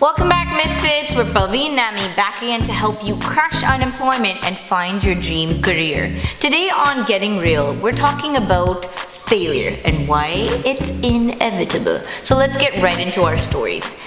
Welcome back, MisFits. We're Palvi and Nami back again to help you crush unemployment and find your dream career. Today on Getting Real, we're talking about failure and why it's inevitable. So let's get right into our stories.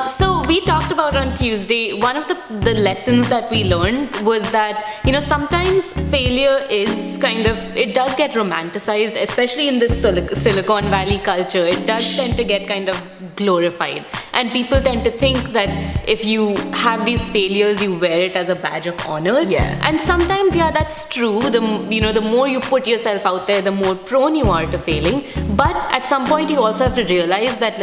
So we talked about on Tuesday, one of the lessons that we learned was that, sometimes failure is it does get romanticized, especially in this Silicon Valley culture. It does tend to get kind of glorified. And people tend to think that if you have these failures, you wear it as a badge of honor. Yeah. And sometimes, that's true. The more you put yourself out there, the more prone you are to failing. But at some point, you also have to realize that,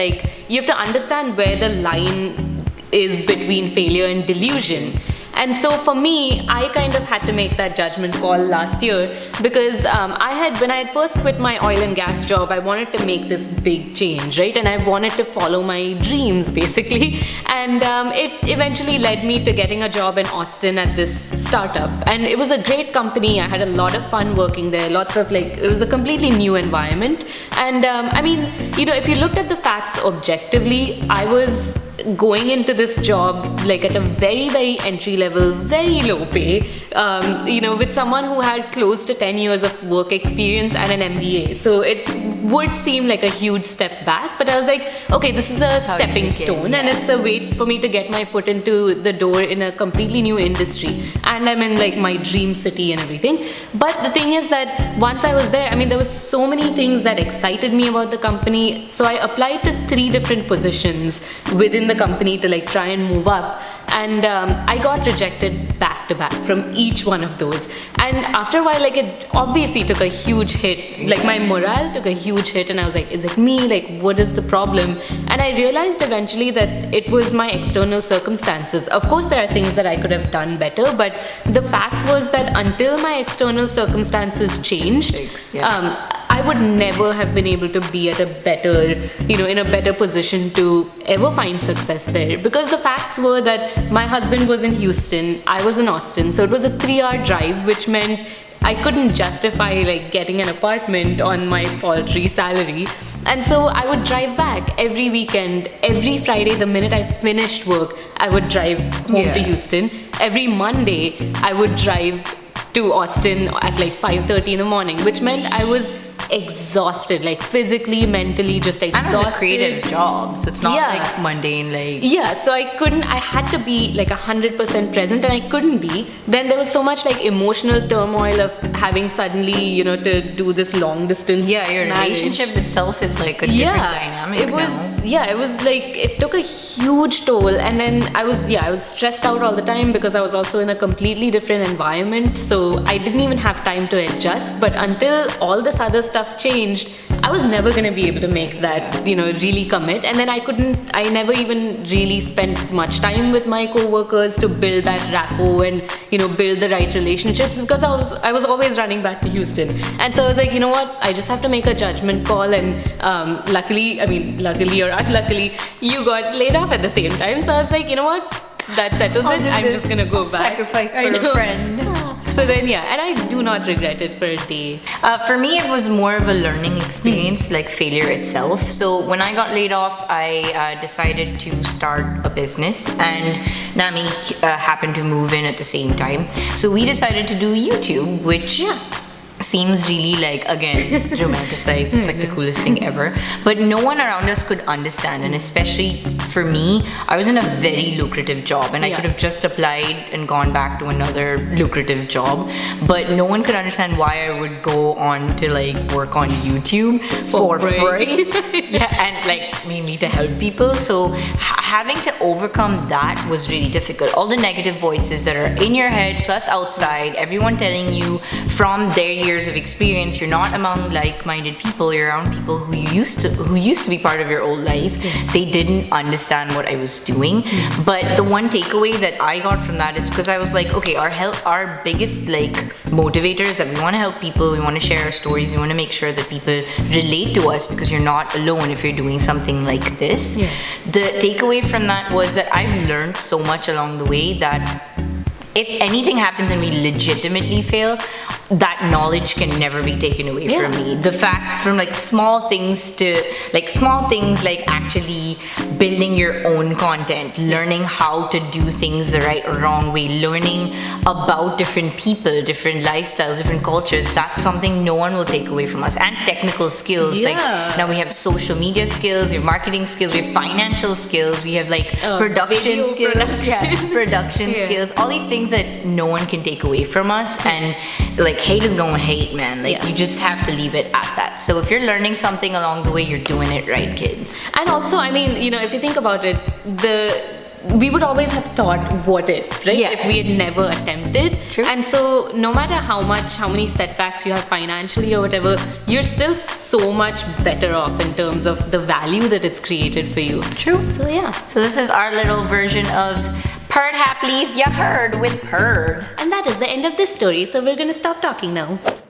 you have to understand where the line is between failure and delusion. And so for me, I kind of had to make that judgment call last year because when I had first quit my oil and gas job, I wanted to make this big change, right? And I wanted to follow my dreams, basically. And it eventually led me to getting a job in Austin at this startup. And it was a great company. I had a lot of fun working there. It was a completely new environment. And if you looked at the facts objectively, I was going into this job at a very, very entry level, very low pay, with someone who had close to 10 years of work experience and an MBA. So it would seem like a huge step back, but I was like, okay, this is a stepping stone, and it's a way for me to get my foot into the door in a completely new industry. And I'm in my dream city and everything. But the thing is that once I was there, there was so many things that excited me about the company. So I applied to 3 different positions within the company to try and move up. And I got rejected back to back from each one of those. And after a while, it obviously took a huge hit. My morale took a huge hit, and I was like, is it me? What is the problem? And I realized eventually that it was my external circumstances. Of course, there are things that I could have done better, but the fact was that until my external circumstances changed, I would never have been able to be at a better, in a better position to ever find success there. Because the facts were that my husband was in Houston, I was in Austin, so it was a 3-hour drive, which meant I couldn't justify getting an apartment on my paltry salary. And so I would drive back every weekend, every Friday, the minute I finished work, I would drive home to Houston. Every Monday, I would drive to Austin at 5:30 in the morning, which meant I was exhausted, physically, mentally, just exhausted. And it's a creative job, so it's not mundane. So I had to be 100% present, and I couldn't be. Then there was so much emotional turmoil of having suddenly, to do this long distance. Yeah, your relationship itself is a different dynamic. It was it took a huge toll, and then I was stressed out all the time because I was also in a completely different environment, so I didn't even have time to adjust. But until all this other stuff changed, I was never going to be able to make that, really commit. And then I never even really spent much time with my co-workers to build that rapport and, build the right relationships, because I was always running back to Houston. And so I was like, you know what, I just have to make a judgment call. And luckily or unluckily, you got laid off at the same time. So I was like, you know what, that settles it. I'm just going to go back. Sacrifice for a friend. So then, and I do not regret it for a day. For me, it was more of a learning experience, failure itself. So when I got laid off, I decided to start a business, and Nami happened to move in at the same time. So we decided to do YouTube, which seems really again romanticized. It's the coolest thing ever, but no one around us could understand. And especially for me, I was in a very lucrative job, and I could have just applied and gone back to another lucrative job, but no one could understand why I would go on to work on YouTube for free. And mainly to help people. So having to overcome that was really difficult. All the negative voices that are in your head plus outside, everyone telling you from their years of experience, you're not among like-minded people, you're around people who used to be part of your old life. They didn't understand what I was doing. But the one takeaway that I got from that is because I was like, okay, our biggest motivator is that we want to help people, we want to share our stories, we want to make sure that people relate to us, because you're not alone if you're doing something like this. The takeaway from that was that I've learned so much along the way that if anything happens and we legitimately fail, that knowledge can never be taken away from me. The fact, from like small things like actually building your own content, learning how to do things the right or wrong way, learning about different people, different lifestyles, different cultures, that's something no one will take away from us. And technical skills, like now we have social media skills, we have marketing skills, we have financial skills, we have like production skills, production skills, all these things that no one can take away from us. And like, hate is going to hate, man. Like, you just have to leave it at that. So if you're learning something along the way, you're doing it right, kids. And also, I mean, you know, if you think about it, we would always have thought, what if, right? Yeah. If we had never attempted. True. And so no matter how many setbacks you have financially or whatever, you're still so much better off in terms of the value that it's created for you. True. So yeah. So this is our little version of Purd Hapleys, ya heard with Purd. And that is the end of this story, so we're gonna stop talking now.